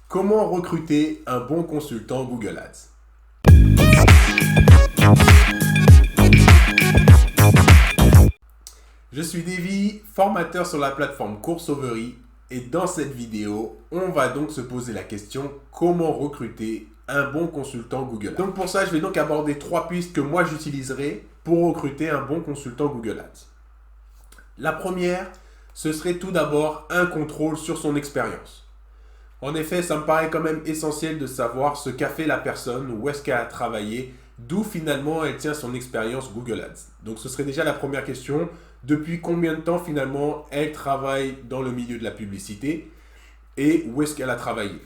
Comment recruter un bon consultant Google Ads? Je suis Davy, formateur sur la plateforme Courseovery, et dans cette vidéo, on va donc se poser la question comment recruter un bon consultant Google Ads. Donc pour ça, je vais donc aborder 3 pistes que moi j'utiliserai pour recruter un bon consultant Google Ads. La première, ce serait tout d'abord un contrôle sur son expérience. En effet, ça me paraît quand même essentiel de savoir ce qu'a fait la personne, où est-ce qu'elle a travaillé, d'où finalement elle tient son expérience Google Ads. Donc ce serait déjà la première question. Depuis combien de temps finalement elle travaille dans le milieu de la publicité et où est-ce qu'elle a travaillé?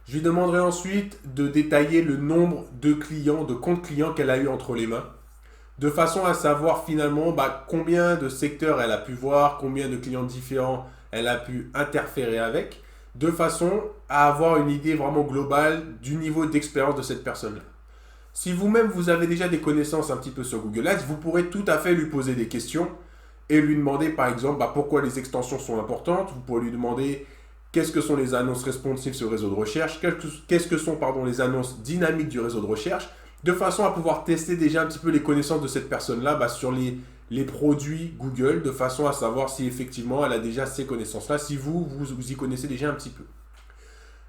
Je lui demanderai ensuite de détailler le nombre de clients, de comptes clients qu'elle a eu entre les mains, de façon à savoir finalement combien de secteurs elle a pu voir, combien de clients différents elle a pu interférer avec, de façon à avoir une idée vraiment globale du niveau d'expérience de cette personne-là. Si vous-même vous avez déjà des connaissances un petit peu sur Google Ads, vous pourrez tout à fait lui poser des questions et lui demander par exemple pourquoi les extensions sont importantes. Vous pourrez lui demander qu'est-ce que sont les annonces responsives sur le réseau de recherche, qu'est-ce que sont les annonces dynamiques du réseau de recherche, de façon à pouvoir tester déjà un petit peu les connaissances de cette personne-là sur les produits Google, de façon à savoir si effectivement elle a déjà ces connaissances-là, si vous y connaissez déjà un petit peu.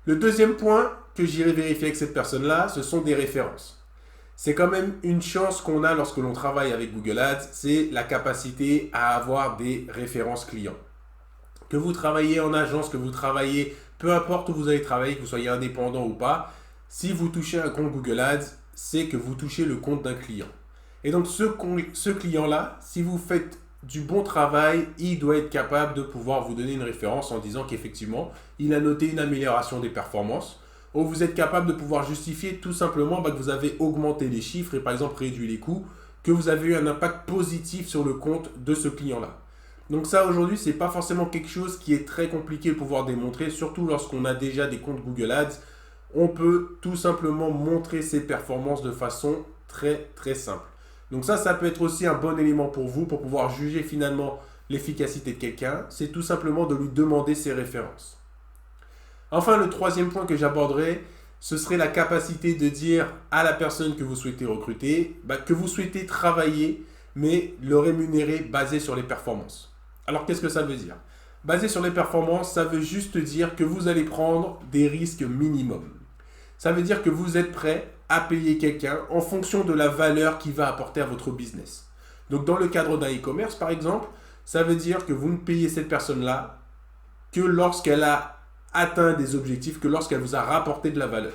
Le deuxième point que j'irai vérifier avec cette personne-là, ce sont des références. C'est quand même une chance qu'on a lorsque l'on travaille avec Google Ads, c'est la capacité à avoir des références clients. Que vous travaillez en agence, que vous travaillez, peu importe où vous allez travailler, que vous soyez indépendant ou pas, si vous touchez un compte Google Ads, c'est que vous touchez le compte d'un client. Et donc ce client-là, si vous faites du bon travail, il doit être capable de pouvoir vous donner une référence en disant qu'effectivement, il a noté une amélioration des performances, ou vous êtes capable de pouvoir justifier tout simplement que vous avez augmenté les chiffres et par exemple réduit les coûts, que vous avez eu un impact positif sur le compte de ce client-là. Donc ça aujourd'hui, ce n'est pas forcément quelque chose qui est très compliqué de pouvoir démontrer, surtout lorsqu'on a déjà des comptes Google Ads. On peut tout simplement montrer ses performances de façon très très simple. Donc ça peut être aussi un bon élément pour vous, pour pouvoir juger finalement l'efficacité de quelqu'un. C'est tout simplement de lui demander ses références. Enfin, le troisième point que j'aborderai, ce serait la capacité de dire à la personne que vous souhaitez recruter, que vous souhaitez travailler, mais le rémunérer basé sur les performances. Alors, qu'est-ce que ça veut dire? Basé sur les performances, ça veut juste dire que vous allez prendre des risques minimum. Ça veut dire que vous êtes prêt à payer quelqu'un en fonction de la valeur qu'il va apporter à votre business. Donc, dans le cadre d'un e-commerce, par exemple, ça veut dire que vous ne payez cette personne-là que lorsqu'elle a atteint des objectifs, que lorsqu'elle vous a rapporté de la valeur.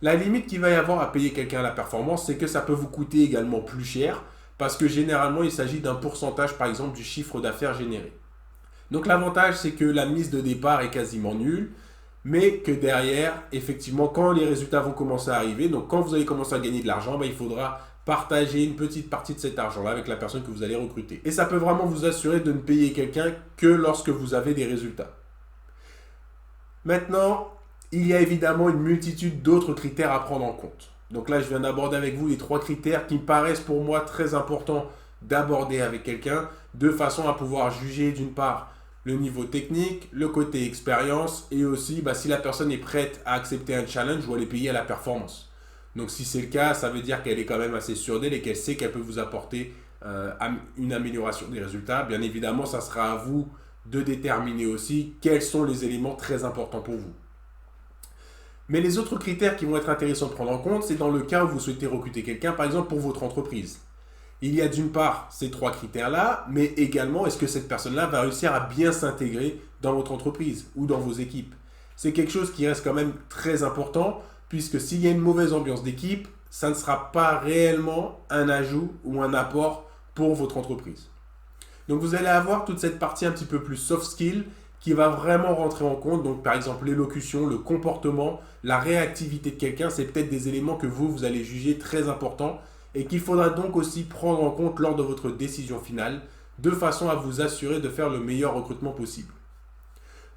La limite qu'il va y avoir à payer quelqu'un à la performance, c'est que ça peut vous coûter également plus cher, parce que généralement, il s'agit d'un pourcentage, par exemple, du chiffre d'affaires généré. Donc l'avantage, c'est que la mise de départ est quasiment nulle, mais que derrière, effectivement, quand les résultats vont commencer à arriver, donc quand vous allez commencer à gagner de l'argent, il faudra partager une petite partie de cet argent-là avec la personne que vous allez recruter. Et ça peut vraiment vous assurer de ne payer quelqu'un que lorsque vous avez des résultats. Maintenant, il y a évidemment une multitude d'autres critères à prendre en compte. Donc là, je viens d'aborder avec vous les 3 critères qui me paraissent pour moi très importants d'aborder avec quelqu'un, de façon à pouvoir juger d'une part le niveau technique, le côté expérience et aussi si la personne est prête à accepter un challenge ou à les payer à la performance. Donc si c'est le cas, ça veut dire qu'elle est quand même assez sûre d'elle et qu'elle sait qu'elle peut vous apporter une amélioration des résultats. Bien évidemment, ça sera à vous de déterminer aussi quels sont les éléments très importants pour vous. Mais les autres critères qui vont être intéressants de prendre en compte, c'est dans le cas où vous souhaitez recruter quelqu'un, par exemple pour votre entreprise. Il y a d'une part ces 3 critères-là, mais également est-ce que cette personne-là va réussir à bien s'intégrer dans votre entreprise ou dans vos équipes. C'est quelque chose qui reste quand même très important, puisque s'il y a une mauvaise ambiance d'équipe, ça ne sera pas réellement un ajout ou un apport pour votre entreprise. Donc vous allez avoir toute cette partie un petit peu plus soft skill qui va vraiment rentrer en compte. Donc par exemple l'élocution, le comportement, la réactivité de quelqu'un, c'est peut-être des éléments que vous allez juger très importants et qu'il faudra donc aussi prendre en compte lors de votre décision finale de façon à vous assurer de faire le meilleur recrutement possible.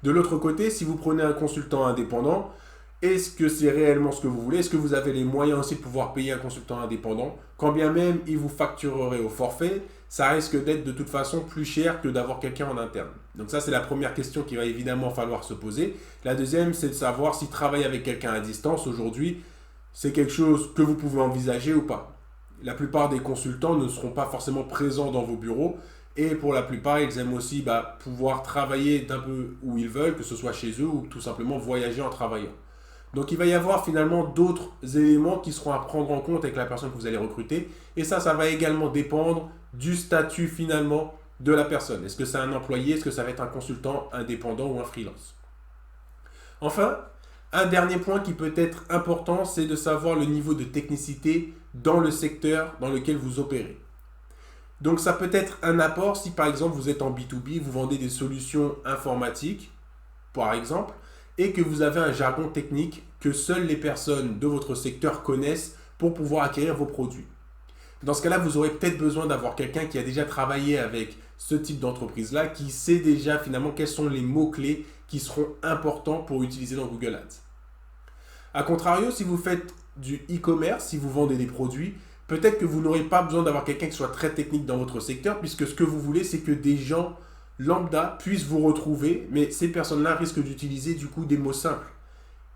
De l'autre côté, si vous prenez un consultant indépendant, Est-ce que c'est réellement ce que vous voulez? Est-ce que vous avez les moyens aussi de pouvoir payer un consultant indépendant? Quand bien même il vous facturerait au forfait, ça risque d'être de toute façon plus cher que d'avoir quelqu'un en interne. Donc ça, c'est la première question qu'il va évidemment falloir se poser. La deuxième, c'est de savoir si travailler avec quelqu'un à distance aujourd'hui, c'est quelque chose que vous pouvez envisager ou pas. La plupart des consultants ne seront pas forcément présents dans vos bureaux et pour la plupart, ils aiment aussi pouvoir travailler d'un peu où ils veulent, que ce soit chez eux ou tout simplement voyager en travaillant. Donc il va y avoir finalement d'autres éléments qui seront à prendre en compte avec la personne que vous allez recruter. Et ça va également dépendre du statut finalement de la personne. Est-ce que c'est un employé? Est-ce que ça va être un consultant indépendant ou un freelance? Enfin, un dernier point qui peut être important, c'est de savoir le niveau de technicité dans le secteur dans lequel vous opérez. Donc ça peut être un apport si par exemple vous êtes en B2B, vous vendez des solutions informatiques, par exemple, et que vous avez un jargon technique que seules les personnes de votre secteur connaissent pour pouvoir acquérir vos produits. Dans ce cas-là, vous aurez peut-être besoin d'avoir quelqu'un qui a déjà travaillé avec ce type d'entreprise-là, qui sait déjà finalement quels sont les mots-clés qui seront importants pour utiliser dans Google Ads. A contrario, si vous faites du e-commerce, si vous vendez des produits, peut-être que vous n'aurez pas besoin d'avoir quelqu'un qui soit très technique dans votre secteur, puisque ce que vous voulez, c'est que des gens lambda puissent vous retrouver, mais ces personnes-là risquent d'utiliser du coup des mots simples.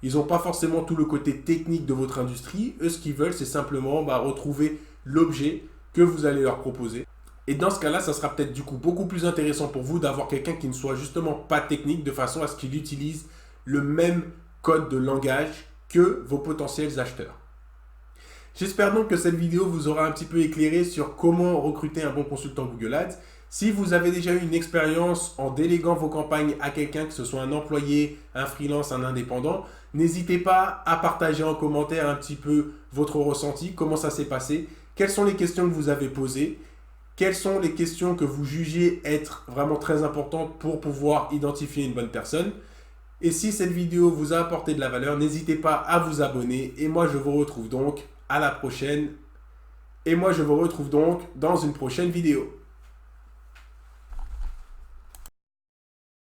Ils n'ont pas forcément tout le côté technique de votre industrie. Eux, ce qu'ils veulent, c'est simplement retrouver l'objet que vous allez leur proposer. Et dans ce cas-là, ça sera peut-être du coup beaucoup plus intéressant pour vous d'avoir quelqu'un qui ne soit justement pas technique, de façon à ce qu'il utilise le même code de langage que vos potentiels acheteurs. J'espère donc que cette vidéo vous aura un petit peu éclairé sur comment recruter un bon consultant Google Ads. Si vous avez déjà eu une expérience en déléguant vos campagnes à quelqu'un, que ce soit un employé, un freelance, un indépendant, n'hésitez pas à partager en commentaire un petit peu votre ressenti, comment ça s'est passé, quelles sont les questions que vous avez posées, quelles sont les questions que vous jugez être vraiment très importantes pour pouvoir identifier une bonne personne. Et si cette vidéo vous a apporté de la valeur, n'hésitez pas à vous abonner et moi je vous retrouve donc à la prochaine. Et moi je vous retrouve donc dans une prochaine vidéo.